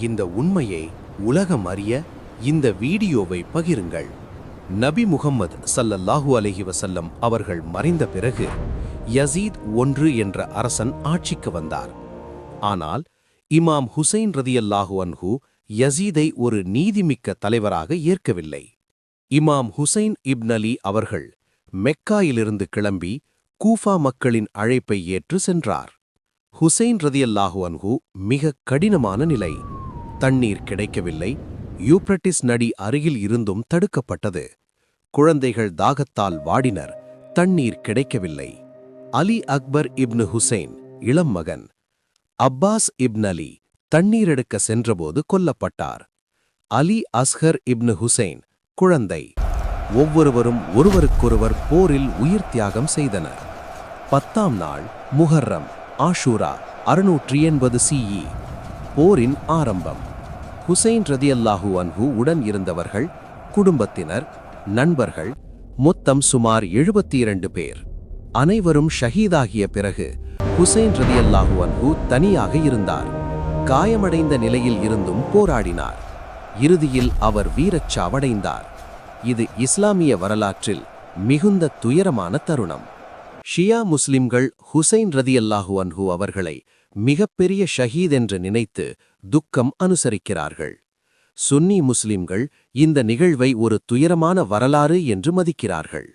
இந்த உண்மையை உலகம் அறிய இந்த வீடியோவை பகிருங்கள். நபி முகம்மது ஸல்லல்லாஹு அலைஹி வஸல்லம் அவர்கள் மறைந்த பிறகு யஸீத் என்ற அரசன் ஆட்சிக்கு வந்தார். ஆனால் இமாம் ஹுசைன் ரதியல்லாஹு அன்ஹு யஸீதை ஒரு நீதிமிக்க தலைவராக ஏற்கவில்லை. இமாம் ஹுசைன் இப்ன் அலி அவர்கள் மெக்காயிலிருந்து கிளம்பி கூஃபா மக்களின் அழைப்பை ஏற்று சென்றார். ஹுசைன் ரதியல்லாஹு அன்ஹு மிக கடினமான நிலை. தண்ணீர் கிடைக்கவில்லை. யூப்ரட்டிஸ் நதி அருகில் இருந்தும் தடுக்கப்பட்டது. குழந்தைகள் தாகத்தால் வாடினர். தண்ணீர் கிடைக்கவில்லை. அலி அக்பர் இப்னு ஹுசைன் இளம் மகன் அப்பாஸ் இப்ன் அலி தண்ணீர் எடுக்க சென்றபோது கொல்லப்பட்டார். அலி அஸ்கர் இப்னு ஹுசைன் குழந்தை. ஒவ்வொருவரும் ஒருவருக்கொருவர் போரில் உயிர் தியாகம் செய்தனர். 10ஆம் நாள் முஹர்ரம் ஆஷூரா 680 CE. போரின் ஆரம்பம். ஹுசைன் ரதியல்லாஹு அன்ஹு உடன் இருந்தவர்கள், குடும்பத்தினர், நண்பர்கள் மொத்தம் சுமார் 72 பேர். அனைவரும் ஷஹீதாகிய பிறகு ஹுசைன் ரதியல்லாஹு அன்ஹு தனியாக இருந்தார். காயமடைந்த நிலையில் இருந்தும் போராடினார். இறுதியில் அவர் வீரச்சாவடைந்தார். இது இஸ்லாமிய வரலாற்றில் மிகுந்த துயரமான தருணம். ஷியா முஸ்லிம்கள் ஹுசைன் ரதியல்லாஹு அன்ஹு அவர்களை மிகப்பெரிய ஷஹீத் என்று நினைத்து துக்கம் அனுசரிக்கிறார்கள். சுன்னி முஸ்லிம்கள் இந்த நிகழ்வை ஒரு துயரமான வரலாறு என்று மதிக்கிறார்கள்.